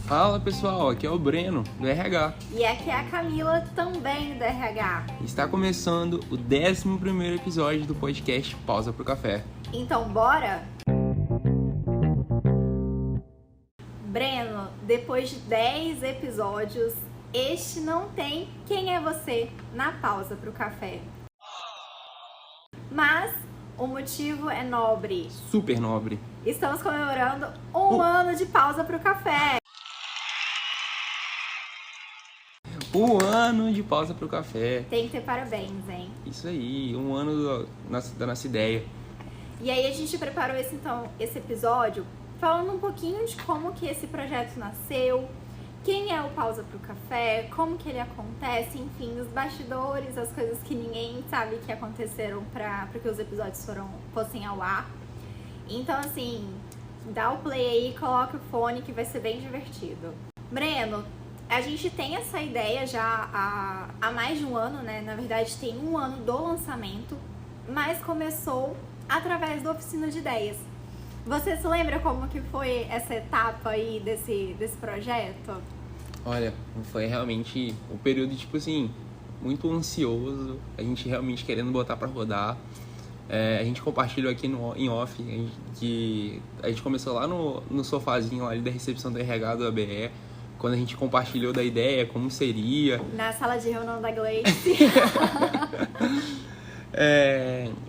Fala pessoal, aqui é o Breno, do RH. E aqui é a Camila, também do RH. Está começando o 11º episódio do podcast Pausa pro Café. Então, bora? Breno, depois de 10 episódios, este não tem Quem é Você na Pausa pro Café. Mas o motivo é nobre. Super nobre. Estamos comemorando um ano de Pausa pro Café. Um ano de Pausa pro Café. Tem que ter parabéns, hein? Isso aí, um ano da nossa ideia. E aí a gente preparou esse episódio falando um pouquinho de como que esse projeto nasceu, quem é o Pausa pro Café, como que ele acontece, enfim, os bastidores, as coisas que ninguém sabe que aconteceram para que os episódios fossem ao ar. Então, assim, dá o play aí, coloca o fone que vai ser bem divertido. Breno, a gente tem essa ideia já há mais de um ano, né? Na verdade, tem um ano do lançamento, mas começou através da oficina de ideias. Você se lembra como que foi essa etapa aí desse projeto? Olha, foi realmente um período, tipo assim, muito ansioso, a gente realmente querendo botar pra rodar. A gente compartilhou aqui em off, que a gente começou lá no sofazinho lá ali da recepção do RH do ABE, quando a gente compartilhou da ideia, como seria. Na sala de reunião da Gleice.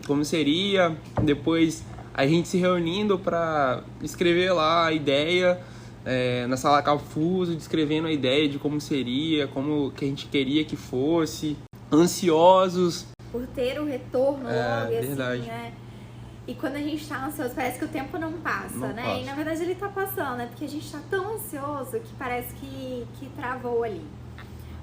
Como seria, depois a gente se reunindo para escrever lá a ideia, na sala Cafuso, descrevendo a ideia de como seria, como que a gente queria que fosse, ansiosos. Por ter o retorno logo, verdade. assim, né? E quando a gente tá ansioso, parece que o tempo não passa, né? Passa. E na verdade ele tá passando, né? Porque a gente tá tão ansioso que parece que travou ali.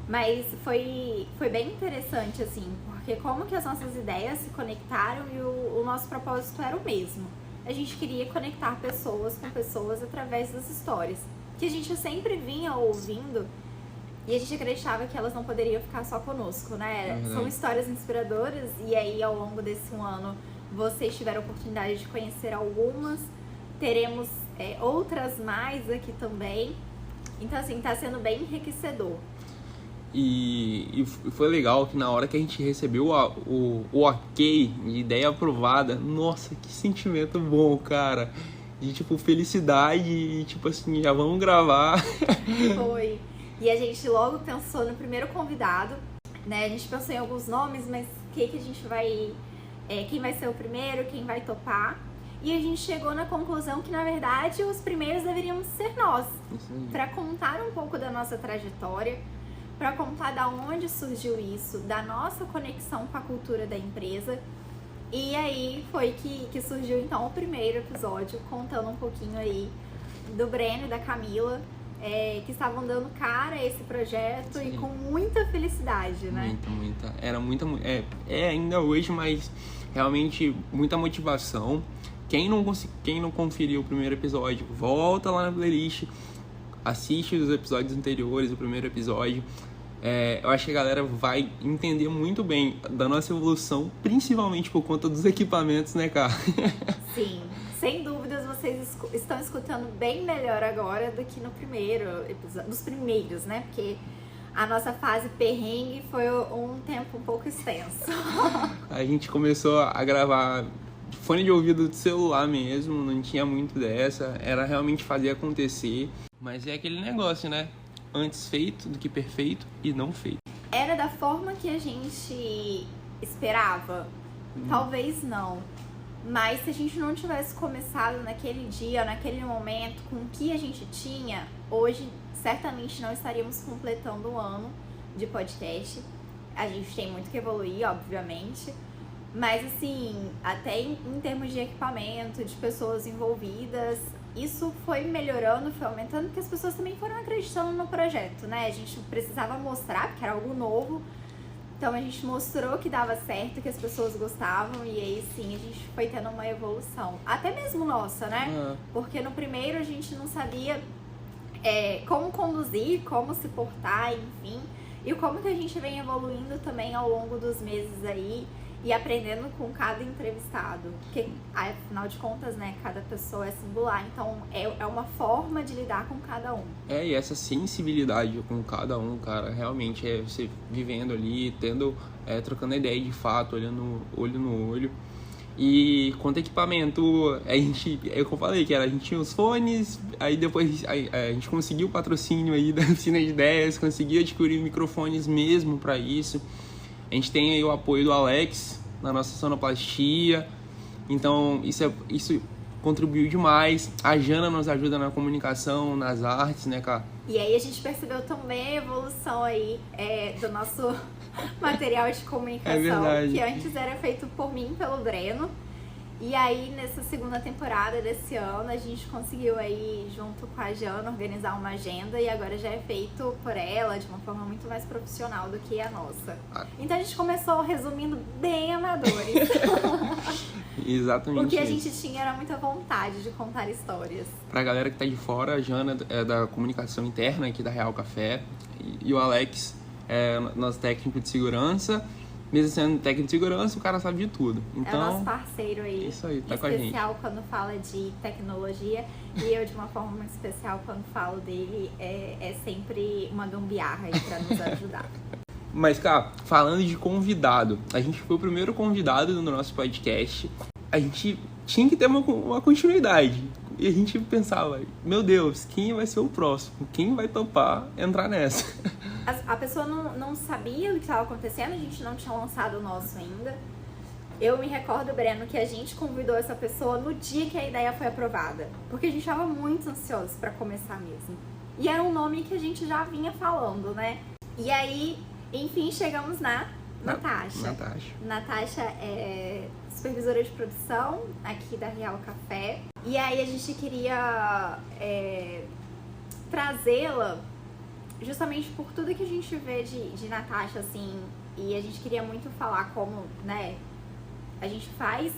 Mas foi bem interessante, assim, porque como que as nossas ideias se conectaram e o nosso propósito era o mesmo. A gente queria conectar pessoas com pessoas através das histórias, que a gente sempre vinha ouvindo e a gente acreditava que elas não poderiam ficar só conosco, né? São histórias inspiradoras e aí ao longo desse ano vocês tiveram a oportunidade de conhecer algumas, teremos outras mais aqui também. Então, assim, tá sendo bem enriquecedor. E foi legal que na hora que a gente recebeu o ok, de ideia aprovada, nossa, que sentimento bom, cara. De, tipo, felicidade e, tipo assim, já vamos gravar. Foi. E a gente logo pensou no primeiro convidado, né? A gente pensou em alguns nomes, mas o que a gente vai... quem vai ser o primeiro, quem vai topar. E a gente chegou na conclusão que, na verdade, os primeiros deveríamos ser nós. Para contar um pouco da nossa trajetória, para contar da onde surgiu isso, da nossa conexão com a cultura da empresa. E aí foi que surgiu, então, o primeiro episódio, contando um pouquinho aí do Breno e da Camila, que estavam dando cara a esse projeto. Sim. E com muita felicidade, né? Muita. Era muita... ainda hoje, mas realmente muita motivação. Quem não conferiu o primeiro episódio, volta lá na playlist, assiste os episódios anteriores, o primeiro episódio. Eu acho que a galera vai entender muito bem da nossa evolução, principalmente por conta dos equipamentos, né, cara? Sim, sem dúvidas vocês estão escutando bem melhor agora do que no primeiro episódio, dos primeiros, né? Porque a nossa fase perrengue foi um tempo um pouco extenso. A gente começou a gravar de fone de ouvido de celular mesmo, não tinha muito dessa, era realmente fazer acontecer. Mas é aquele negócio, né? Antes feito do que perfeito e não feito. Era da forma que a gente esperava? Talvez não. Mas se a gente não tivesse começado naquele dia, naquele momento, com o que a gente tinha, hoje certamente não estaríamos completando um ano de podcast. A gente tem muito que evoluir, obviamente. Mas assim, até em termos de equipamento, de pessoas envolvidas, isso foi melhorando, foi aumentando, porque as pessoas também foram acreditando no projeto, né? A gente precisava mostrar, porque era algo novo. Então a gente mostrou que dava certo, que as pessoas gostavam, e aí sim a gente foi tendo uma evolução. Até mesmo nossa, né? Porque no primeiro a gente não sabia como conduzir, como se portar, enfim. E como que a gente vem evoluindo também ao longo dos meses aí. e aprendendo com cada entrevistado. Porque, afinal de contas, né, cada pessoa é singular, então é uma forma de lidar com cada um. E essa sensibilidade com cada um, cara, realmente é você vivendo ali, trocando ideia de fato, olhando olho no olho. E quanto a equipamento, é o que eu falei, que a gente tinha os fones, aí depois a gente conseguiu o patrocínio aí da Oficina de Ideias, conseguiu adquirir microfones mesmo para isso. A gente tem aí o apoio do Alex na nossa sonoplastia, então isso contribuiu demais. A Jana nos ajuda na comunicação, nas artes, né, cara? E aí a gente percebeu também a evolução aí do nosso material de comunicação, que antes era feito por mim e pelo Breno. E aí, nessa segunda temporada desse ano, a gente conseguiu aí, junto com a Jana, organizar uma agenda e agora já é feito por ela de uma forma muito mais profissional do que a nossa. Então a gente começou resumindo bem amadores. Exatamente. O que a gente tinha era muita vontade de contar histórias. Pra galera que tá de fora, a Jana é da comunicação interna aqui da Real Café e o Alex é nosso técnico de segurança. Mesmo sendo técnico de segurança, o cara sabe de tudo. Então, é nosso parceiro aí. Isso aí, tá com a gente. Especial quando fala de tecnologia. E eu, de uma forma muito especial, quando falo dele, é sempre uma gambiarra aí pra nos ajudar. Mas, cara, falando de convidado, a gente foi o primeiro convidado do nosso podcast. A gente tinha que ter uma continuidade. E a gente pensava, meu Deus, quem vai ser o próximo? Quem vai topar entrar nessa? A pessoa não sabia o que estava acontecendo, a gente não tinha lançado o nosso ainda. Eu me recordo, Breno, que a gente convidou essa pessoa no dia que a ideia foi aprovada. Porque a gente estava muito ansioso para começar mesmo. E era um nome que a gente já vinha falando, né? E aí, enfim, chegamos na Natasha. Natasha é supervisora de produção aqui da Real Café. E aí a gente queria trazê-la justamente por tudo que a gente vê de Natasha, assim. E a gente queria muito falar como, né, a gente faz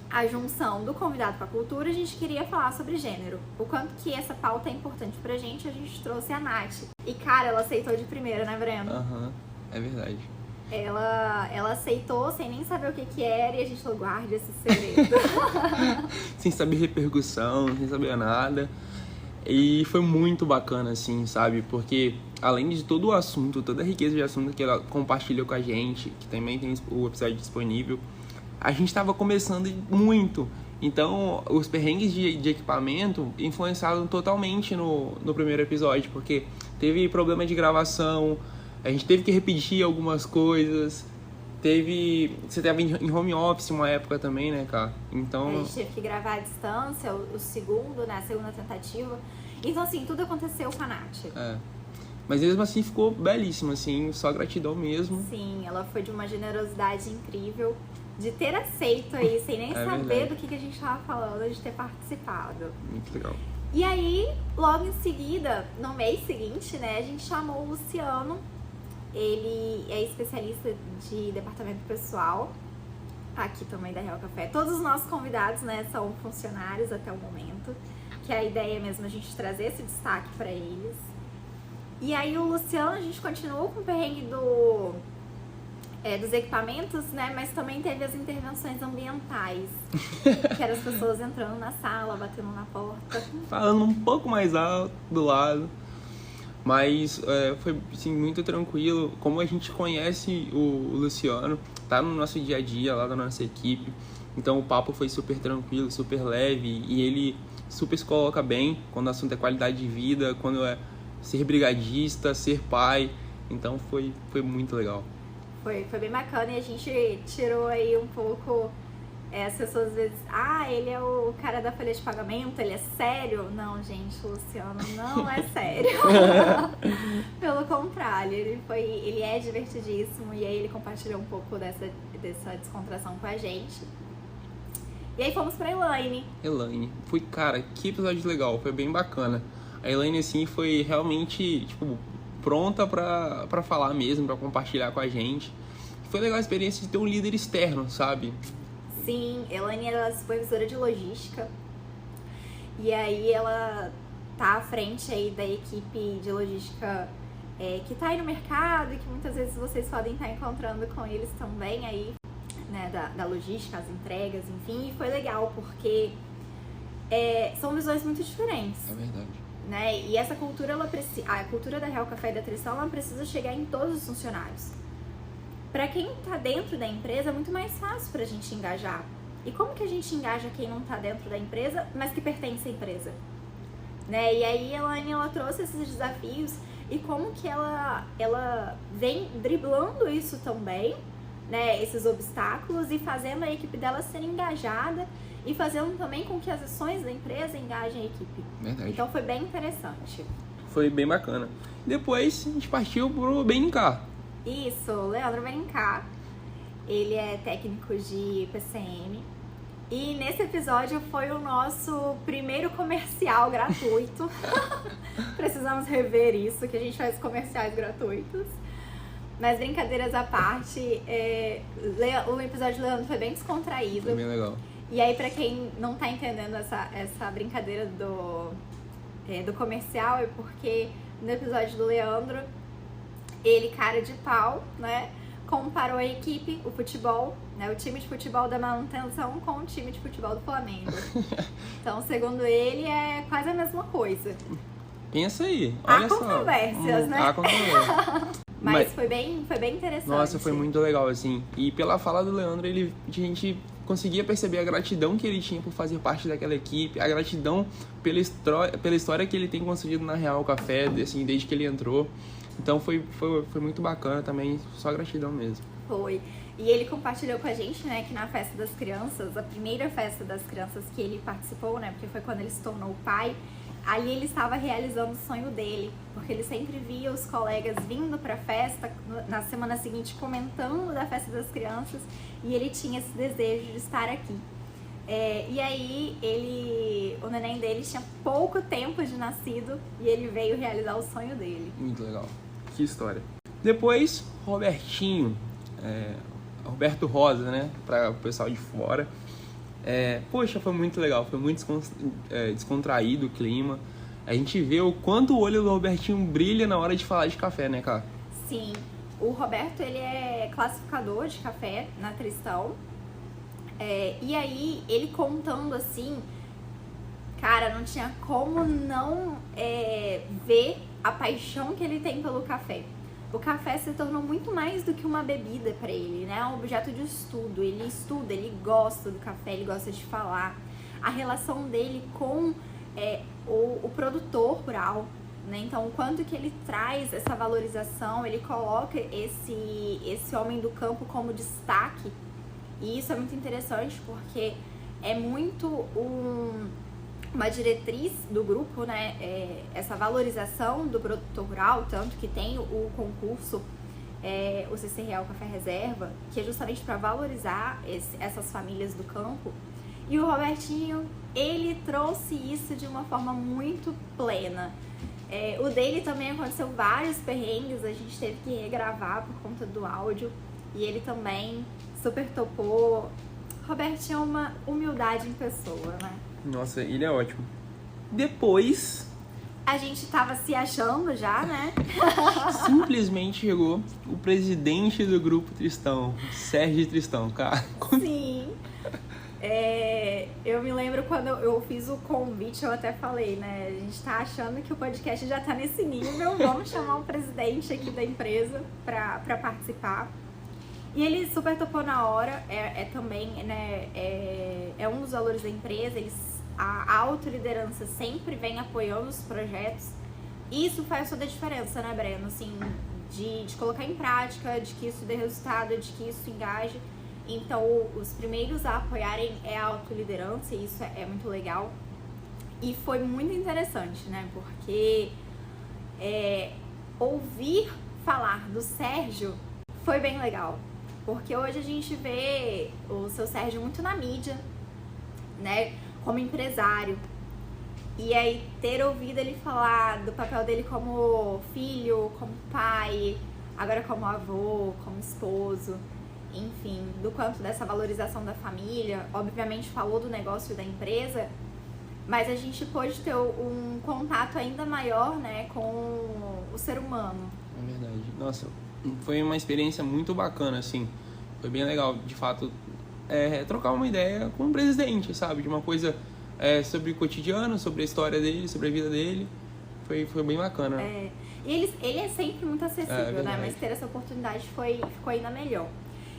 a junção do convidado com a cultura. A gente queria falar sobre gênero. O quanto que essa pauta é importante pra gente, a gente trouxe a Nath. E, cara, ela aceitou de primeira, né, Breno? É verdade. Ela aceitou sem nem saber o que era e a gente falou, guarde esse segredo. Sem saber repercussão, sem saber nada. E foi muito bacana, assim, sabe? Porque além de todo o assunto, toda a riqueza de assunto que ela compartilhou com a gente, que também tem o episódio disponível, a gente estava começando muito. Então, os perrengues de equipamento influenciaram totalmente no primeiro episódio, porque teve problema de gravação, a gente teve que repetir algumas coisas, você teve em home office uma época também, né, cara? Então... A gente teve que gravar à distância, a segunda tentativa. Então, assim, tudo aconteceu com a Nath. Mas mesmo assim ficou belíssimo, assim, só gratidão mesmo. Sim, ela foi de uma generosidade incrível de ter aceito aí, sem nem saber do que a gente tava falando, de ter participado. Muito legal. E aí, logo em seguida, no mês seguinte, né, a gente chamou o Luciano. Ele é especialista de departamento pessoal, aqui também da Real Café. Todos os nossos convidados, né, são funcionários até o momento, que a ideia é mesmo a gente trazer esse destaque para eles. E aí o Luciano, a gente continuou com o perrengue dos equipamentos, né, mas também teve as intervenções ambientais, que eram as pessoas entrando na sala, batendo na porta. Falando um pouco mais alto do lado. Mas foi assim, muito tranquilo. Como a gente conhece o Luciano, tá no nosso dia a dia lá da nossa equipe, então o papo foi super tranquilo, super leve, e ele super se coloca bem quando o assunto é qualidade de vida, quando é ser brigadista, ser pai. Então foi muito legal. Foi bem bacana, e a gente tirou aí um pouco... as pessoas às vezes, ele é o cara da folha de pagamento, ele é sério? Não, gente, o Luciano não é sério. Pelo contrário, ele é divertidíssimo, e aí ele compartilhou um pouco dessa descontração com a gente. E aí fomos pra Elaine. Cara, que episódio legal, foi bem bacana. A Elaine, assim, foi realmente, pronta pra falar mesmo, pra compartilhar com a gente. Foi legal a experiência de ter um líder externo, sabe? Sim, Elaine era supervisora de logística. E aí ela tá à frente aí da equipe de logística que tá aí no mercado, e que muitas vezes vocês podem estar encontrando com eles também aí. né, da logística, as entregas, enfim, e foi legal porque são visões muito diferentes. É verdade. Né? E essa cultura, a cultura da Real Café e da Tristão, ela precisa chegar em todos os funcionários. Para quem tá dentro da empresa, é muito mais fácil pra gente engajar. E como que a gente engaja quem não tá dentro da empresa, mas que pertence à empresa? Né? E aí a Elaine, ela trouxe esses desafios e como que ela vem driblando isso também, né? Esses obstáculos, e fazendo a equipe dela ser engajada e fazendo também com que as ações da empresa engajem a equipe. Verdade. Então foi bem interessante. Foi bem bacana. Depois a gente partiu pro BNK. Isso, Leandro Benincá, ele é técnico de PCM e nesse episódio foi o nosso primeiro comercial gratuito. Precisamos rever isso, que a gente faz comerciais gratuitos. Mas brincadeiras à parte, o episódio do Leandro foi bem descontraído. Foi bem legal. E aí, pra quem não tá entendendo essa brincadeira do comercial, é porque no episódio do Leandro, ele, cara de pau, né, comparou a equipe, o futebol, né, o time de futebol da manutenção com o time de futebol do Flamengo. Então, segundo ele, é quase a mesma coisa. Pensa aí, olha Há só. controvérsias, né? Há controvérsias. Mas foi bem interessante. Nossa, foi muito legal, assim. E pela fala do Leandro, a gente conseguia perceber a gratidão que ele tinha por fazer parte daquela equipe, a gratidão pela história que ele tem construído na Real Café, assim, desde que ele entrou. Então foi muito bacana também, só gratidão mesmo. Foi. E ele compartilhou com a gente, né, que na festa das crianças, a primeira festa das crianças que ele participou, né, porque foi quando ele se tornou pai, ali ele estava realizando o sonho dele, porque ele sempre via os colegas vindo pra festa, na semana seguinte comentando da festa das crianças, e ele tinha esse desejo de estar aqui. E aí, o neném dele tinha pouco tempo de nascido, e ele veio realizar o sonho dele. Muito legal. Que história. Depois, Robertinho, Roberto Rosa, né, para o pessoal de fora. Poxa, foi muito legal, foi muito descontraído o clima. A gente vê o quanto o olho do Robertinho brilha na hora de falar de café, né, cara? Sim, o Roberto, ele é classificador de café na Tristão. E aí, ele contando assim, cara, não tinha como não ver a paixão que ele tem pelo café. O café se tornou muito mais do que uma bebida para ele, né? É um objeto de estudo. Ele estuda, ele gosta do café, ele gosta de falar. A relação dele com o produtor rural, né? Então, o quanto que ele traz essa valorização, ele coloca esse homem do campo como destaque. E isso é muito interessante porque é muito uma diretriz do grupo, né? Essa valorização do produtor rural, tanto que tem o concurso, o CC Real Café Reserva, que é justamente para valorizar essas famílias do campo. E o Robertinho, ele trouxe isso de uma forma muito plena. O dele também aconteceu vários perrengues, a gente teve que regravar por conta do áudio, e ele também super topou. Robertinho é uma humildade em pessoa, né? Nossa, ele é ótimo. Depois, a gente tava se achando já, né? simplesmente chegou o presidente do grupo Tristão, Sérgio Tristão, cara. Sim. Eu me lembro quando eu fiz o convite, eu até falei, né? A gente tá achando que o podcast já tá nesse nível, vamos chamar o presidente aqui da empresa pra participar. E ele super topou na hora, também, né, é um dos valores da empresa, a autoliderança sempre vem apoiando os projetos. E isso faz toda a diferença, né, Breno? Assim, de colocar em prática, de que isso dê resultado, de que isso engaje. Então, os primeiros a apoiarem é a autoliderança, e isso é muito legal. E foi muito interessante, né, porque ouvir falar do Sérgio foi bem legal. Porque hoje a gente vê o seu Sérgio muito na mídia, né, como empresário. E aí ter ouvido ele falar do papel dele como filho, como pai, agora como avô, como esposo, enfim, do quanto dessa valorização da família. Obviamente falou do negócio da empresa, mas a gente pôde ter um contato ainda maior, né, com o ser humano. É verdade. Nossa, foi uma experiência muito bacana, assim. Foi bem legal, de fato, trocar uma ideia com o presidente, sabe? De uma coisa sobre o cotidiano, sobre a história dele, sobre a vida dele. Foi bem bacana. E ele é sempre muito acessível, né? Mas ter essa oportunidade ficou ainda melhor.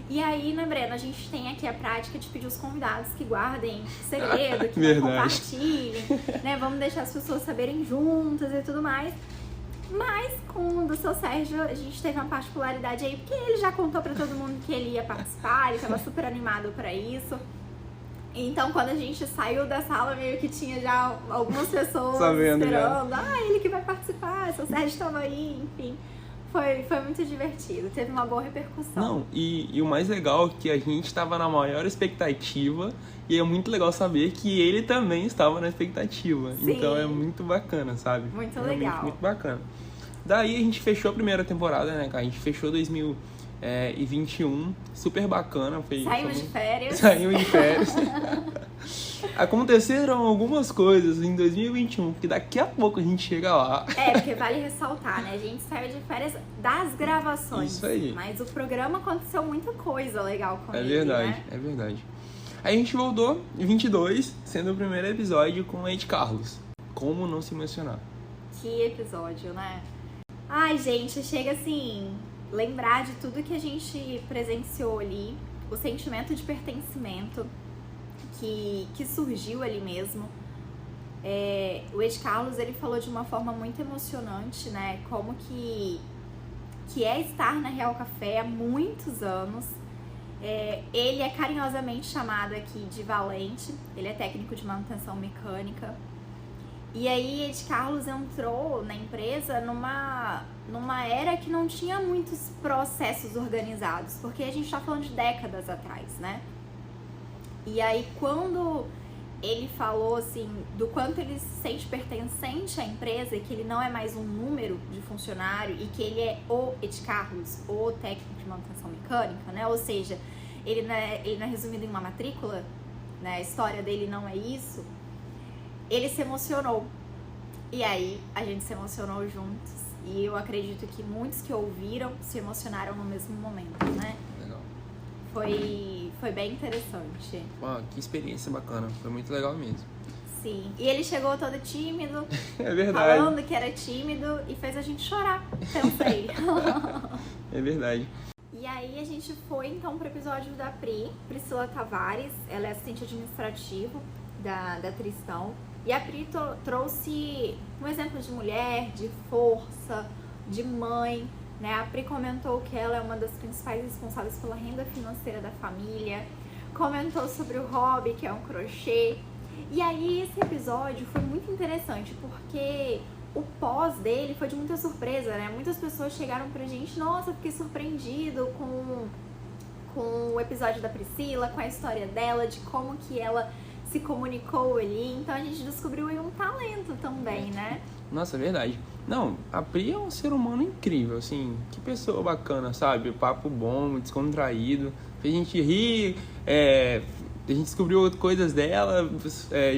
E aí, né, Breno, a gente tem aqui a prática de pedir os convidados que guardem segredo, que não compartilhem, né? Vamos deixar as pessoas saberem juntas e tudo mais. Mas com o do seu Sérgio, a gente teve uma particularidade aí, porque ele já contou pra todo mundo que ele ia participar, ele tava super animado pra isso. Então, quando a gente saiu da sala, meio que tinha já algumas pessoas sabendo, esperando. Ele que vai participar, seu Sérgio estava aí, enfim. Foi muito divertido, teve uma boa repercussão. Não, e o mais legal é que a gente estava na maior expectativa e é muito legal saber que ele também estava na expectativa. Sim. Então é muito bacana, sabe? Muito realmente legal. Muito bacana. Daí a gente fechou a primeira temporada, né, cara? A gente fechou 2021, super bacana. Saímos de férias. Saímos de férias. Aconteceram algumas coisas em 2021, que daqui a pouco a gente chega lá. Porque vale ressaltar, né? A gente saiu de férias das gravações. Isso aí. Mas o programa aconteceu muita coisa legal com ele, verdade, né? É verdade. Aí a gente voltou em 22, sendo o primeiro episódio com o Ed Carlos. Como não se mencionar? Que episódio, né? Ai, gente, chega assim, lembrar de tudo que a gente presenciou ali, o sentimento de pertencimento que surgiu ali mesmo. O Ed Carlos, ele falou de uma forma muito emocionante, né? Como que é estar na Real Café há muitos anos. Ele é carinhosamente chamado aqui de Valente, ele é técnico de manutenção mecânica. E aí, Ed Carlos entrou na empresa numa era que não tinha muitos processos organizados, porque a gente tá falando de décadas atrás, né? E aí, quando ele falou, assim, do quanto ele se sente pertencente à empresa, que ele não é mais um número de funcionário e que ele é o Ed Carlos, o técnico de manutenção mecânica, né? Ou seja, ele não é resumido em uma matrícula, né? A história dele não é isso. Ele se emocionou. E aí, a gente se emocionou juntos. E eu acredito que muitos que ouviram se emocionaram no mesmo momento, né? Legal. Foi bem interessante. Que experiência bacana. Foi muito legal mesmo. Sim. E ele chegou todo tímido. É verdade. Falando que era tímido e fez a gente chorar. Pensei. É verdade. E aí a gente foi então pro episódio da Priscila Tavares. Ela é assistente administrativo da Tristão. E a Pri trouxe um exemplo de mulher, de força, de mãe, né? A Pri comentou que ela é uma das principais responsáveis pela renda financeira da família. Comentou sobre o hobby, que é um crochê. E aí esse episódio foi muito interessante, porque o pós dele foi de muita surpresa, né? Muitas pessoas chegaram pra gente, nossa, fiquei surpreendido com o episódio da Priscila, com a história dela, de como que ela se comunicou ali. Então a gente descobriu aí um talento também, né? Nossa, é verdade. Não, a Pri é um ser humano incrível, assim, que pessoa bacana, sabe? Papo bom, descontraído, fez a gente rir, a gente descobriu coisas dela,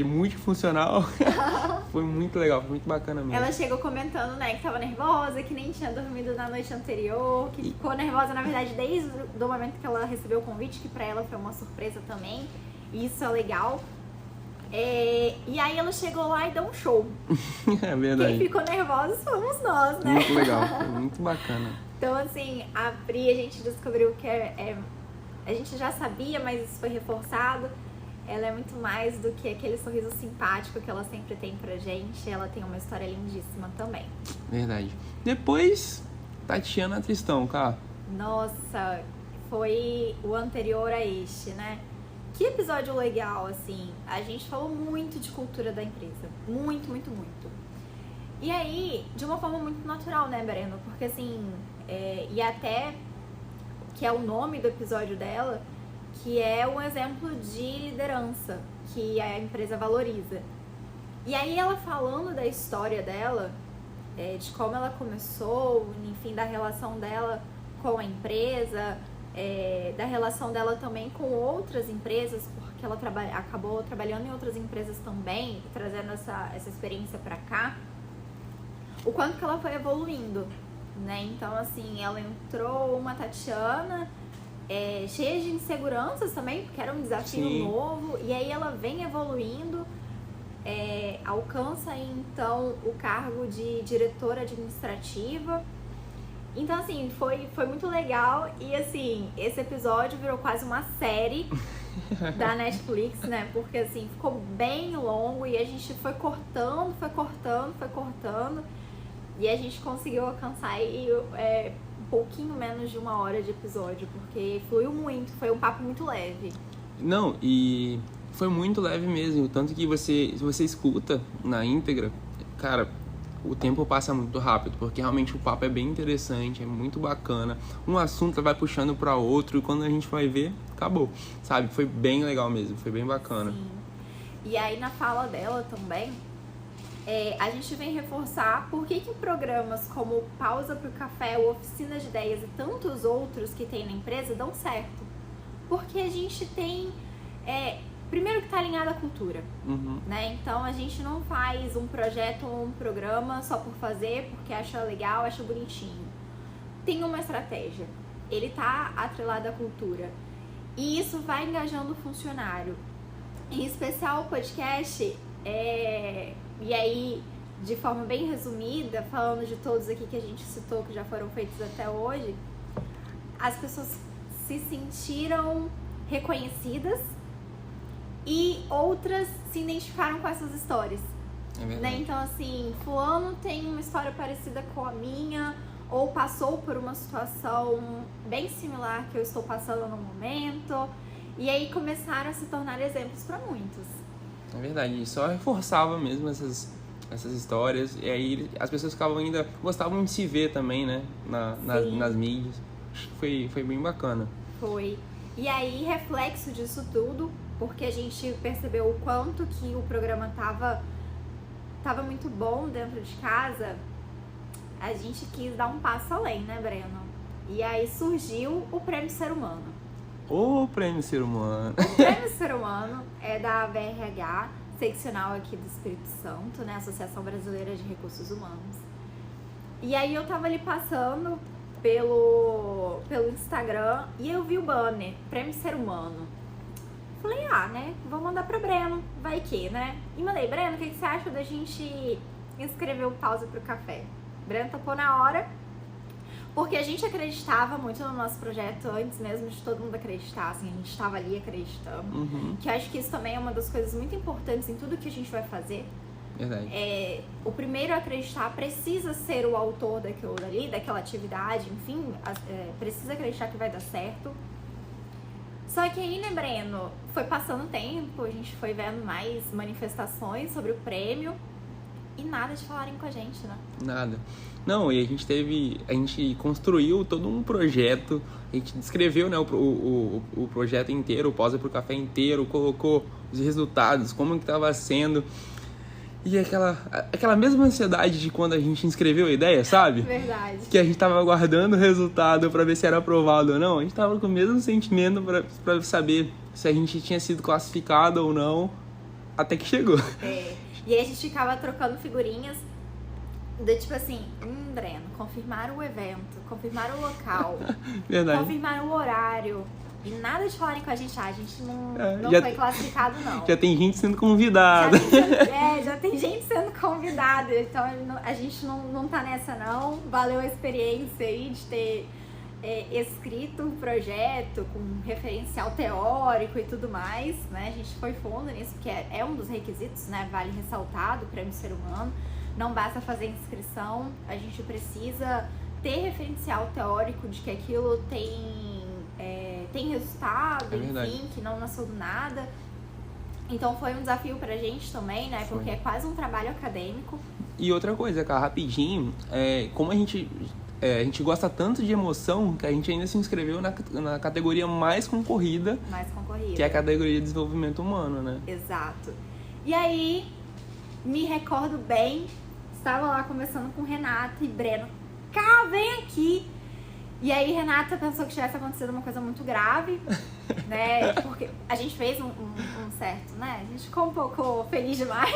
multifuncional. Foi muito legal, foi muito bacana mesmo. Ela chegou comentando, né, que tava nervosa, que nem tinha dormido na noite anterior, que ficou nervosa, na verdade, desde o momento que ela recebeu o convite, que pra ela foi uma surpresa também. Isso é legal. E aí ela chegou lá e deu um show. É verdade. Quem ficou nervosa fomos nós, né? Muito legal, foi muito bacana. Então, assim, a Pri, a gente descobriu que a gente já sabia, mas isso foi reforçado. Ela é muito mais do que aquele sorriso simpático que ela sempre tem pra gente. Ela tem uma história lindíssima também. Verdade. Depois, Tatiana Tristão, cara. Nossa, foi o anterior a este, né? Que episódio legal, assim. A gente falou muito de cultura da empresa. Muito, muito, muito. E aí, de uma forma muito natural, né, Breno? Porque, assim, e até que é o nome do episódio dela, que é um exemplo de liderança que a empresa valoriza. E aí, ela falando da história dela, de como ela começou, enfim, da relação dela com a empresa, da relação dela também com outras empresas, porque ela acabou trabalhando em outras empresas também, trazendo essa experiência pra cá, o quanto que ela foi evoluindo, né? Então, assim, ela entrou uma Tatiana cheias de inseguranças também, porque era um desafio Sim. novo. E aí ela vem evoluindo, alcança então o cargo de diretora administrativa. Então, assim, foi muito legal. E, assim, esse episódio virou quase uma série da Netflix, né? Porque, assim, ficou bem longo e a gente foi cortando. E a gente conseguiu alcançar aí, um pouquinho menos de 1 hora de episódio, porque fluiu muito, foi um papo muito leve. Não, e foi muito leve mesmo. Tanto que se você escuta na íntegra, cara, o tempo passa muito rápido, porque realmente o papo é bem interessante, é muito bacana. Um assunto vai puxando para outro e quando a gente vai ver, acabou, sabe? Foi bem legal mesmo, foi bem bacana. Sim. E aí na fala dela também, a gente vem reforçar por que programas como Pausa pro Café, ou Oficina de Ideias e tantos outros que tem na empresa dão certo. Porque a gente tem... primeiro que está alinhado à cultura, né? Então a gente não faz um projeto ou um programa só por fazer, porque acha legal, acha bonitinho. Tem uma estratégia, ele tá atrelado à cultura. E isso vai engajando o funcionário. Em especial o podcast, e aí, de forma bem resumida, falando de todos aqui que a gente citou, que já foram feitos até hoje, as pessoas se sentiram reconhecidas e outras se identificaram com essas histórias. É verdade. Né? Então, assim, fulano tem uma história parecida com a minha, ou passou por uma situação bem similar que eu estou passando no momento, e aí começaram a se tornar exemplos para muitos. É verdade, só reforçava mesmo essas histórias, e aí as pessoas gostavam de se ver também, né, nas mídias. Acho que foi bem bacana. Foi. E aí, reflexo disso tudo, porque a gente percebeu o quanto que o programa tava muito bom dentro de casa, a gente quis dar um passo além, né, Breno? E aí surgiu o Prêmio Ser Humano. O Prêmio Ser Humano. O Prêmio Ser Humano é da BRH, seccional aqui do Espírito Santo, né, Associação Brasileira de Recursos Humanos. E aí eu tava ali passando pelo Instagram e eu vi o banner, Prêmio Ser Humano. Falei, né, vou mandar pra Breno, vai que, né? E mandei, Breno, o que você acha da gente inscrever o Pausa pro Café? Breno topou na hora, porque a gente acreditava muito no nosso projeto antes mesmo de todo mundo acreditar, assim, a gente estava ali acreditando. Que eu acho que isso também é uma das coisas muito importantes em tudo que a gente vai fazer. Verdade. O primeiro a acreditar precisa ser o autor daquilo dali, daquela atividade, enfim, precisa acreditar que vai dar certo. Só que aí, né, Breno, foi passando o tempo, a gente foi vendo mais manifestações sobre o prêmio e nada de falarem com a gente, né? Nada. Não, e a gente construiu todo um projeto, a gente descreveu, né, o projeto inteiro, o Pausa pro Café inteiro, colocou os resultados, como que estava sendo. E aquela mesma ansiedade de quando a gente inscreveu a ideia, sabe? Verdade. Que a gente tava aguardando o resultado pra ver se era aprovado ou não. A gente tava com o mesmo sentimento pra saber se a gente tinha sido classificado ou não, até que chegou. E aí a gente ficava trocando figurinhas do tipo assim, Breno, confirmaram o evento, confirmaram o local, Verdade. confirmaram o horário. E nada de falarem com a gente não foi classificado, não. Já tem gente sendo convidada. Já tem gente sendo convidada. Então a gente não tá nessa, não. Valeu a experiência aí de ter escrito um projeto com referencial teórico e tudo mais, né? A gente foi fundo nisso, porque é um dos requisitos, né? Vale ressaltar do Prêmio Ser Humano. Não basta fazer inscrição, a gente precisa ter referencial teórico de que aquilo tem resultado, enfim, que não nasceu do nada. Então foi um desafio pra gente também, né? Porque é quase um trabalho acadêmico. E outra coisa, cara, rapidinho, como a gente gosta tanto de emoção, que a gente ainda se inscreveu na categoria mais concorrida. Que é a categoria de desenvolvimento humano, né? Exato. E aí, me recordo bem, estava lá conversando com Renata e Breno. Cá, vem aqui! E aí, Renata pensou que tivesse acontecido uma coisa muito grave, né? Porque a gente fez um certo, né? A gente ficou um pouco feliz demais.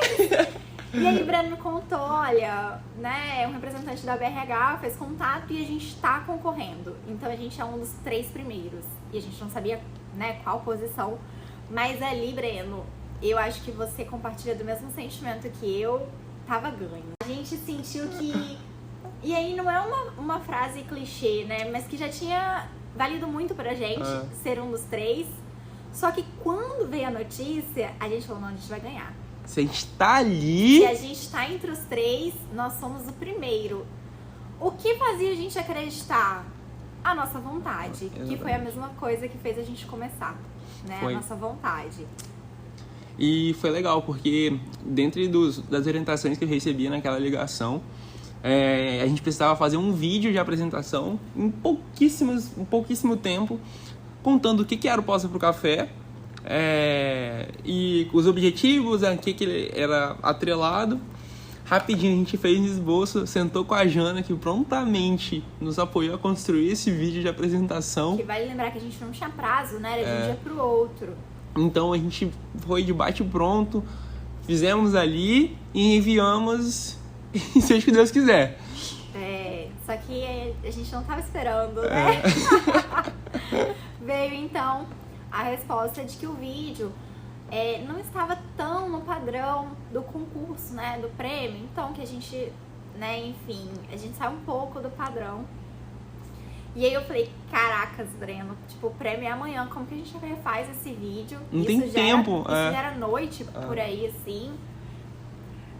E aí o Breno me contou, olha, né, um representante da BRH fez contato e a gente tá concorrendo. Então a gente é um dos 3 primeiros. E a gente não sabia, né, qual posição. Mas ali, Breno, eu acho que você compartilha do mesmo sentimento que eu, tava ganho. A gente sentiu que... E aí não é uma frase clichê, né, mas que já tinha valido muito pra gente ser um dos 3. Só que quando veio a notícia, a gente falou, não, a gente vai ganhar. Se a gente tá ali... Se a gente tá entre os 3, nós somos o primeiro. O que fazia a gente acreditar? A nossa vontade. Que foi a mesma coisa que fez a gente começar, né? Foi. A nossa vontade. E foi legal, porque dentro das orientações que eu recebi naquela ligação, a gente precisava fazer um vídeo de apresentação em pouquíssimo tempo, contando o que era o Poça pro Café, e os objetivos, a que ele era atrelado. Rapidinho a gente fez um esboço, sentou com a Jana, que prontamente nos apoiou a construir esse vídeo de apresentação. Que vale lembrar que a gente não tinha prazo, né? Era de um dia pro outro. Então a gente foi de bate pronto, fizemos ali e enviamos, e seja o que Deus quiser. Só que a gente não tava esperando, né? Veio então a resposta de que o vídeo não estava tão no padrão do concurso, né, do prêmio. Então que a gente, né, enfim, a gente sai um pouco do padrão. E aí eu falei, caracas, Breno, tipo, o prêmio é amanhã, como que a gente refaz esse vídeo? Não tem tempo. Isso já era noite, por aí, assim.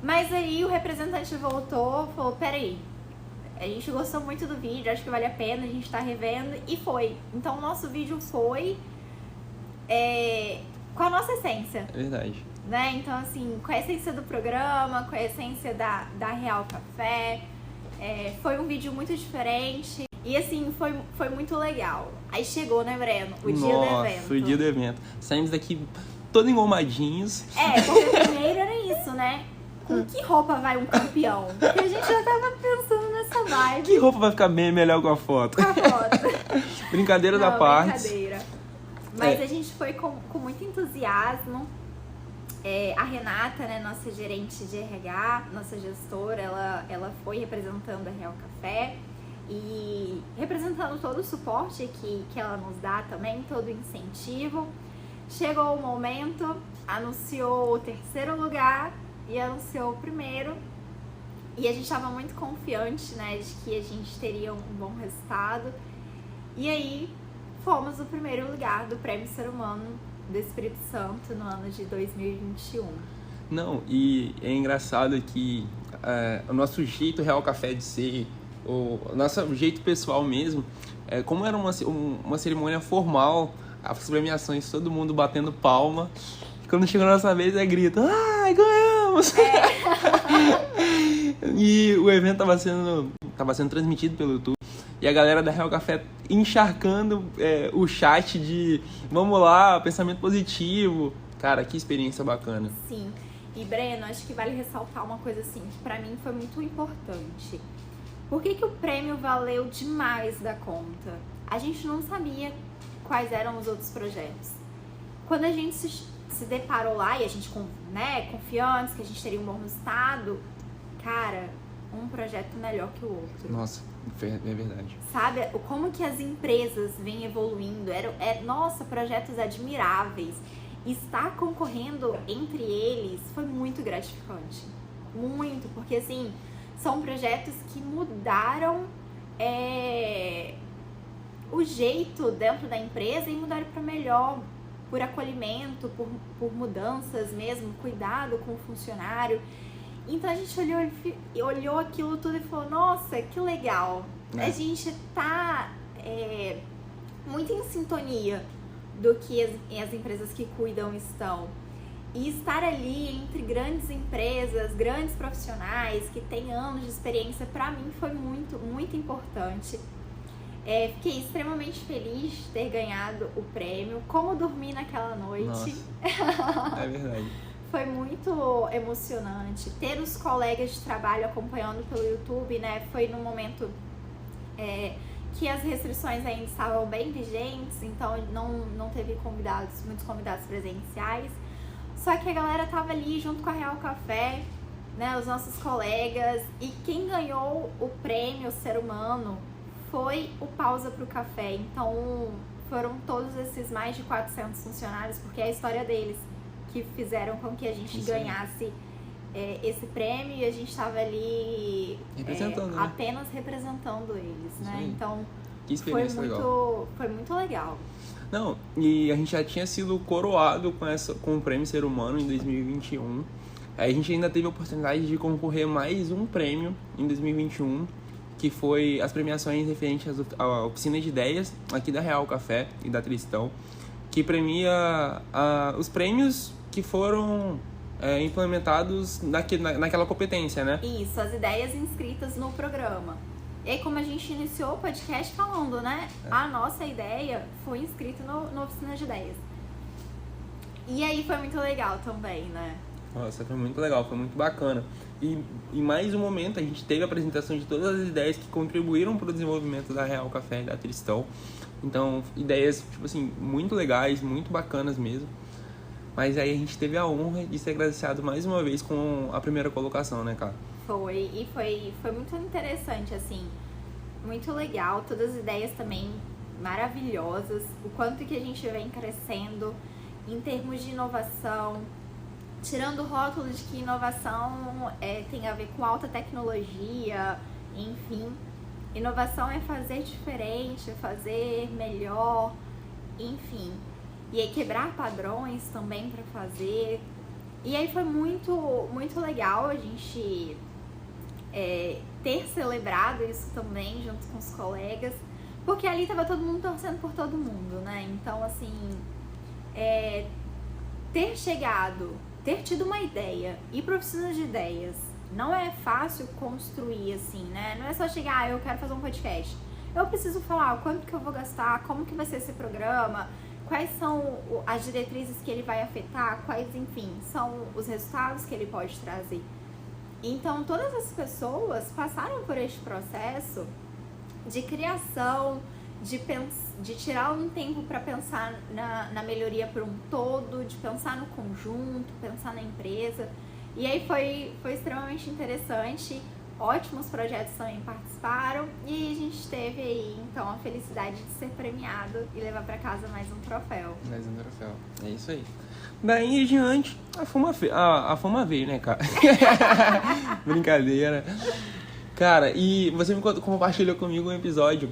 Mas aí o representante voltou, falou, peraí, a gente gostou muito do vídeo, acho que vale a pena, a gente tá revendo, e foi. Então o nosso vídeo foi com a nossa essência. Verdade. Né? Então, assim, com a essência do programa, com a essência da Real Café. Foi um vídeo muito diferente. E, assim, foi muito legal. Aí chegou, né, Breno? O dia do evento. Foi o dia do evento. Saímos daqui todo engomadinhos. Porque primeiro era isso, né? Com que roupa vai um campeão? Porque a gente já tava pensando nessa vibe. Que roupa vai ficar bem melhor com a foto? Com a foto. Brincadeira da parte. Brincadeira. Mas a gente foi com muito entusiasmo. A Renata, né, nossa gerente de RH, nossa gestora, ela foi representando a Real Café e representando todo o suporte que ela nos dá também, todo o incentivo. Chegou o momento, anunciou o 3º lugar e anunciou o 1º. E a gente estava muito confiante, né, de que a gente teria um bom resultado. E aí fomos o 1º lugar do Prêmio Ser Humano do Espírito Santo no ano de 2021. Não, e é engraçado que o nosso jeito Real Café de ser, o nosso jeito pessoal mesmo, como era uma cerimônia formal, as premiações, todo mundo batendo palma, quando chegou a nossa vez grita, ai, ganhamos! E o evento tava sendo transmitido pelo YouTube. E a galera da Real Café encharcando o chat de vamos lá, pensamento positivo. Cara, que experiência bacana. Sim. E, Breno, acho que vale ressaltar uma coisa assim, que pra mim foi muito importante. Por que o prêmio valeu demais da conta? A gente não sabia quais eram os outros projetos. Quando a gente se deparou lá, e a gente, né, confiantes que a gente teria um bom resultado, cara, um projeto melhor que o outro. Nossa, é verdade. Sabe, como que as empresas vêm evoluindo, nossa, projetos admiráveis. Estar concorrendo entre eles foi muito gratificante. Muito, porque assim, são projetos que mudaram o jeito dentro da empresa e mudaram para melhor, por acolhimento, por mudanças mesmo, cuidado com o funcionário. Então a gente olhou aquilo tudo e falou, nossa, que legal. A gente tá muito em sintonia do que as empresas que cuidam estão. E estar ali entre grandes empresas, grandes profissionais que têm anos de experiência, pra mim foi muito, muito importante. Fiquei extremamente feliz de ter ganhado o prêmio. Como dormi naquela noite. Nossa, é verdade. Foi muito emocionante. Ter os colegas de trabalho acompanhando pelo YouTube, né? Foi num momento que as restrições ainda estavam bem vigentes, então não teve muitos convidados presenciais. Só que a galera tava ali junto com a Real Café, né, os nossos colegas. E quem ganhou o prêmio Ser Humano foi o Pausa pro Café. Então foram todos esses mais de 400 funcionários, porque é a história deles que fizeram com que a gente ganhasse esse prêmio, e a gente estava ali representando, né? apenas representando eles, né? Então que experiência legal. Foi muito legal. Não, e a gente já tinha sido coroado com o prêmio Ser Humano em 2021. Aí a gente ainda teve a oportunidade de concorrer mais um prêmio em 2021, que foi as premiações referentes à oficina de ideias aqui da Real Café e da Tristão, que premia os prêmios que foram implementados naquela competência, né? Isso, as ideias inscritas no programa. E aí, como a gente iniciou o podcast falando, né? A nossa ideia foi inscrita no Oficina de Ideias. E aí foi muito legal também, né? Nossa, foi muito legal, foi muito bacana. E em mais um momento a gente teve a apresentação de todas as ideias que contribuíram para o desenvolvimento da Real Café e da Tristão. Então, ideias, tipo assim, muito legais, muito bacanas mesmo. Mas aí a gente teve a honra de ser agraciado mais uma vez com a primeira colocação, né, cara? Foi muito interessante, assim, muito legal, todas as ideias também maravilhosas, o quanto que a gente vem crescendo em termos de inovação, tirando o rótulo de que inovação tem a ver com alta tecnologia, enfim, inovação é fazer diferente, fazer melhor, enfim, e aí quebrar padrões também para fazer. E aí foi muito, muito legal a gente ter celebrado isso também junto com os colegas, porque ali tava todo mundo torcendo por todo mundo, né? Então, assim, ter tido uma ideia e para oficinas de ideias, não é fácil construir, assim, né? Não é só chegar, eu quero fazer um podcast. Eu preciso falar quanto que eu vou gastar, como que vai ser esse programa, quais são as diretrizes que ele vai afetar, quais, enfim, são os resultados que ele pode trazer. Então, todas as pessoas passaram por este processo de criação, de tirar um tempo para pensar na melhoria por um todo, de pensar no conjunto, pensar na empresa. E aí foi extremamente interessante. Ótimos projetos também participaram e a gente teve aí, então, a felicidade de ser premiado e levar para casa mais um troféu. Mais um troféu, é isso aí. Daí em diante, a fama veio, né, cara? Brincadeira. Cara, e você me compartilhou comigo um episódio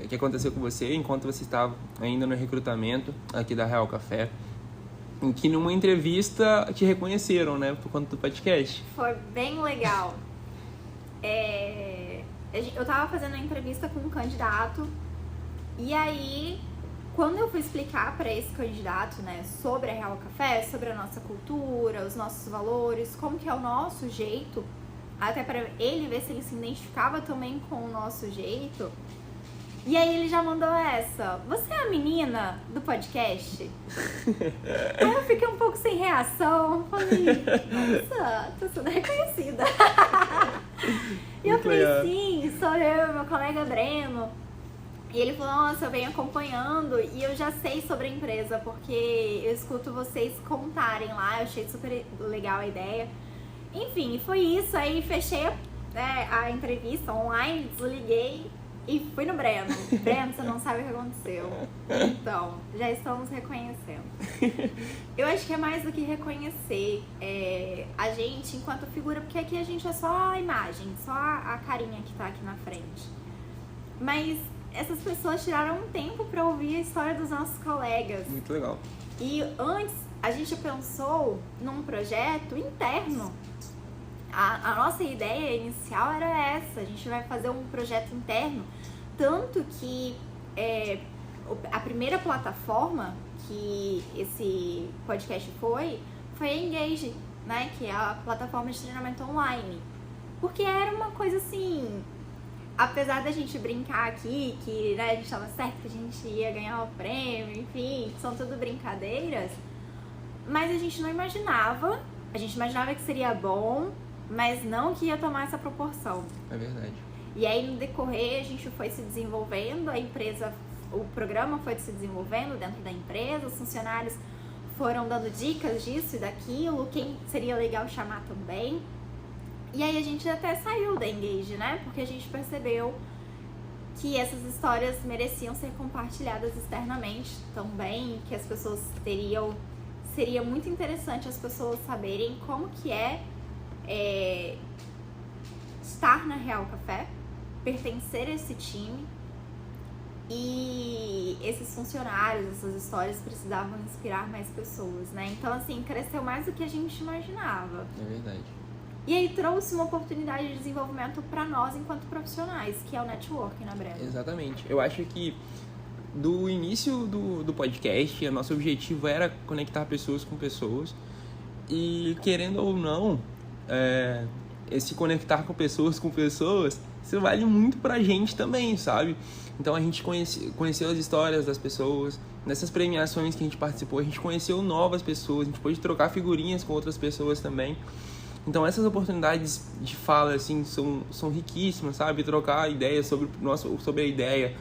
que aconteceu com você enquanto você estava ainda no recrutamento aqui da Real Café, em que numa entrevista te reconheceram, né, por conta do podcast. Foi bem legal. Eu tava fazendo uma entrevista com um candidato e aí, quando eu fui explicar para esse candidato, né, sobre a Real Café, sobre a nossa cultura, os nossos valores, como que é o nosso jeito, até para ele ver se ele se identificava também com o nosso jeito. E aí ele já mandou essa: você é a menina do podcast? Aí eu fiquei um pouco sem reação. Falei, nossa, tô sendo reconhecida. E eu falei, sim, sou eu e meu colega Breno. E ele falou, nossa, eu venho acompanhando e eu já sei sobre a empresa, porque eu escuto vocês contarem lá, eu achei super legal a ideia. Enfim, foi isso. Aí fechei a entrevista online, desliguei e fui no Breno. Breno, você não sabe o que aconteceu. Então, já estamos reconhecendo. Eu acho que é mais do que reconhecer a gente enquanto figura, porque aqui a gente é só a imagem, só a carinha que tá aqui na frente. Mas essas pessoas tiraram um tempo pra ouvir a história dos nossos colegas. Muito legal. E antes, a gente pensou num projeto interno. A nossa ideia inicial era essa, a gente vai fazer um projeto interno, tanto que a primeira plataforma que esse podcast foi a Engage, né, que é a plataforma de treinamento online, porque era uma coisa assim, apesar da gente brincar aqui, que, né, a gente estava certo que a gente ia ganhar o prêmio, enfim, são tudo brincadeiras, mas a gente imaginava que seria bom, mas não que ia tomar essa proporção. É verdade. E aí, no decorrer, a gente foi se desenvolvendo, o programa foi se desenvolvendo dentro da empresa, os funcionários foram dando dicas disso e daquilo, quem seria legal chamar também. E aí a gente até saiu da Engage, né? Porque a gente percebeu que essas histórias mereciam ser compartilhadas externamente também, que as pessoas seria muito interessante as pessoas saberem como que é estar na Real Café, pertencer a esse time. E esses funcionários, essas histórias precisavam inspirar mais pessoas, né? Então, assim, cresceu mais do que a gente imaginava. É verdade. E aí trouxe uma oportunidade de desenvolvimento para nós enquanto profissionais, que é o networking na Breno. Exatamente. Eu acho que do início do podcast, o nosso objetivo era conectar pessoas com pessoas. E, querendo ou não, esse conectar com pessoas, isso vale muito pra gente também, sabe? Então a gente conheceu as histórias das pessoas. Nessas premiações que a gente participou, a gente conheceu novas pessoas, a gente pôde trocar figurinhas com outras pessoas também. Então essas oportunidades de fala assim, são riquíssimas, sabe? Trocar ideias sobre a ideia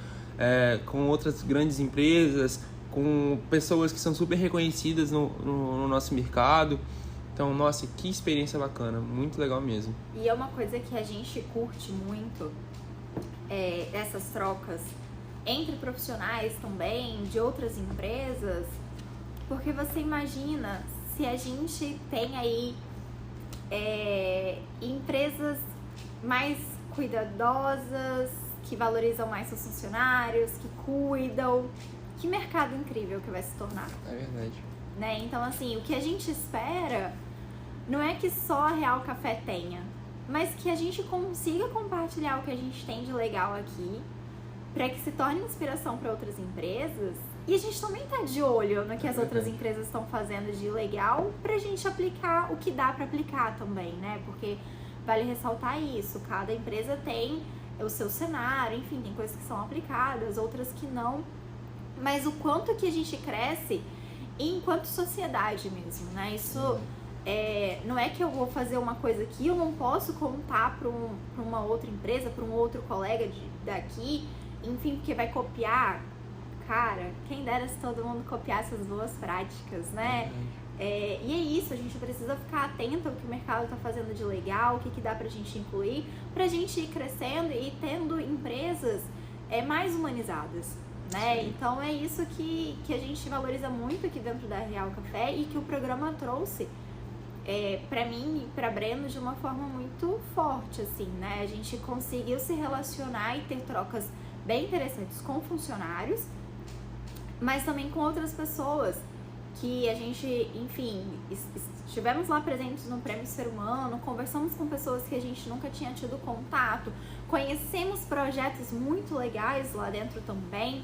com outras grandes empresas, com pessoas que são super reconhecidas no nosso mercado. Então, nossa, que experiência bacana, muito legal mesmo. E é uma coisa que a gente curte muito, essas trocas entre profissionais também, de outras empresas, porque você imagina se a gente tem aí empresas mais cuidadosas, que valorizam mais seus funcionários, que cuidam, que mercado incrível que vai se tornar. É verdade. Né? Então, assim, o que a gente espera não é que só a Real Café tenha, mas que a gente consiga compartilhar o que a gente tem de legal aqui, para que se torne inspiração para outras empresas. E a gente também tá de olho no que as outras empresas estão fazendo de legal, pra gente aplicar o que dá para aplicar também, né? Porque vale ressaltar isso, cada empresa tem o seu cenário, enfim, tem coisas que são aplicadas, outras que não, mas o quanto que a gente cresce enquanto sociedade mesmo, né? Isso não é que eu vou fazer uma coisa aqui, eu não posso contar para uma outra empresa, para um outro colega daqui, enfim, porque vai copiar. Cara, quem dera se todo mundo copiasse as boas práticas, né? E é isso, a gente precisa ficar atento ao que o mercado está fazendo de legal, o que dá pra gente incluir, pra gente ir crescendo e tendo empresas mais humanizadas. Né? Então é isso que a gente valoriza muito aqui dentro da Real Café e que o programa trouxe para mim e para Breno de uma forma muito forte, assim, né? A gente conseguiu se relacionar e ter trocas bem interessantes com funcionários, mas também com outras pessoas que a gente, enfim, estivemos lá presentes no Prêmio Ser Humano, conversamos com pessoas que a gente nunca tinha tido contato, conhecemos projetos muito legais lá dentro também.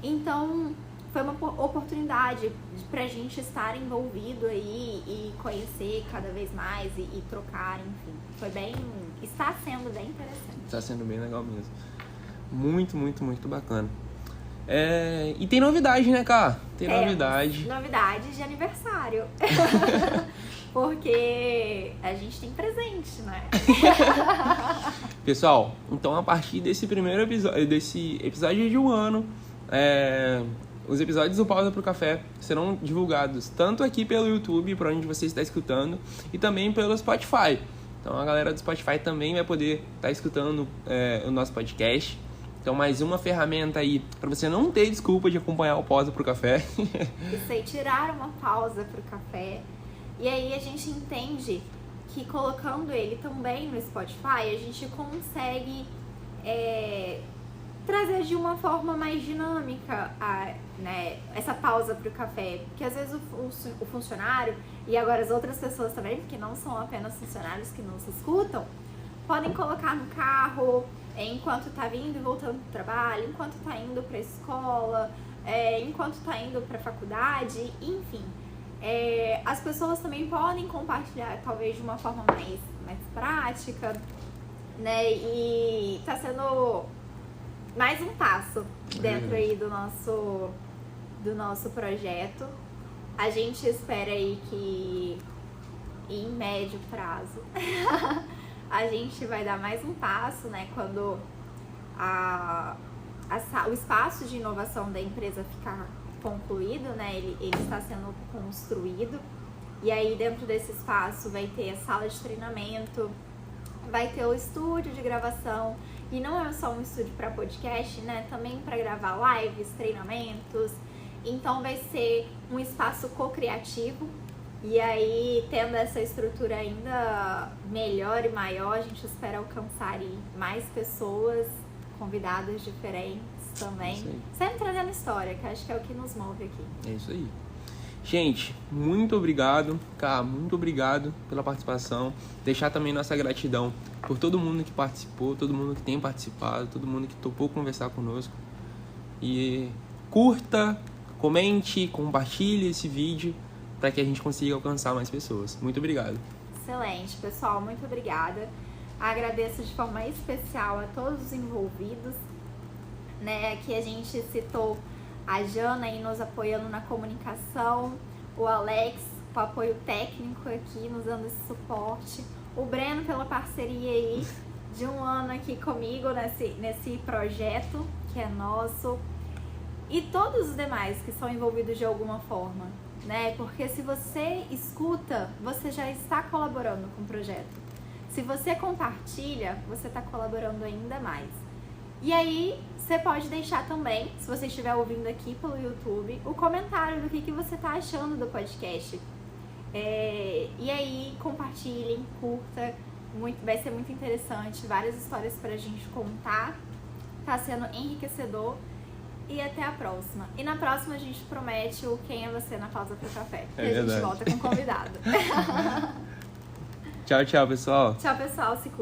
Então, foi uma oportunidade pra gente estar envolvido aí e conhecer cada vez mais e trocar, enfim. Está sendo bem interessante. Está sendo bem legal mesmo. Muito, muito, muito bacana. E tem novidade, né, Cá? Novidade de aniversário. Porque a gente tem presente, né? Pessoal, então a partir desse primeiro episódio, desse episódio de um ano, os episódios do Pausa pro Café serão divulgados tanto aqui pelo YouTube, para onde você está escutando, e também pelo Spotify. Então a galera do Spotify também vai poder estar escutando o nosso podcast. Então mais uma ferramenta aí para você não ter desculpa de acompanhar o Pausa pro Café. Isso aí, tirar uma pausa pro café. E aí a gente entende que colocando ele também no Spotify, a gente consegue trazer de uma forma mais dinâmica né, essa pausa pro café. Porque às vezes o funcionário, e agora as outras pessoas também, porque não são apenas funcionários que não se escutam, podem colocar no carro, enquanto tá vindo e voltando pro trabalho, enquanto tá indo pra escola, enquanto tá indo pra faculdade, enfim. As pessoas também podem compartilhar, talvez de uma forma mais prática, né? E tá sendo mais um passo dentro aí do nosso projeto. A gente espera aí que em médio prazo a gente vai dar mais um passo, né? Quando o espaço de inovação da empresa ficar concluído, né? Ele está sendo construído. E aí dentro desse espaço vai ter a sala de treinamento, vai ter o estúdio de gravação. E não é só um estúdio para podcast, né? Também para gravar lives, treinamentos. Então vai ser um espaço co-criativo. E aí, tendo essa estrutura ainda melhor e maior, a gente espera alcançar mais pessoas, convidados diferentes também. Sempre trazendo história, que acho que é o que nos move aqui. É isso aí. Gente, muito obrigado, Ká, muito obrigado pela participação. Deixar também nossa gratidão por todo mundo que participou, todo mundo que tem participado, todo mundo que topou conversar conosco. E curta, comente, compartilhe esse vídeo para que a gente consiga alcançar mais pessoas. Muito obrigado. Excelente, pessoal, muito obrigada. Agradeço de forma especial a todos os envolvidos, né? Aqui a gente citou a Jana aí nos apoiando na comunicação, o Alex com apoio técnico aqui, nos dando esse suporte, o Breno pela parceria aí de um ano aqui comigo nesse projeto que é nosso, e todos os demais que são envolvidos de alguma forma, né? Porque se você escuta, você já está colaborando com o projeto. Se você compartilha, você está colaborando ainda mais. E aí, você pode deixar também, se você estiver ouvindo aqui pelo YouTube, o comentário do que você está achando do podcast. E aí, compartilhem, curta, vai ser muito interessante, várias histórias pra gente contar, tá sendo enriquecedor. E até a próxima. E na próxima a gente promete o Quem é Você na Pausa pro Café. E a gente volta com convidado. Tchau, tchau, pessoal. Tchau, pessoal. Se cuidem.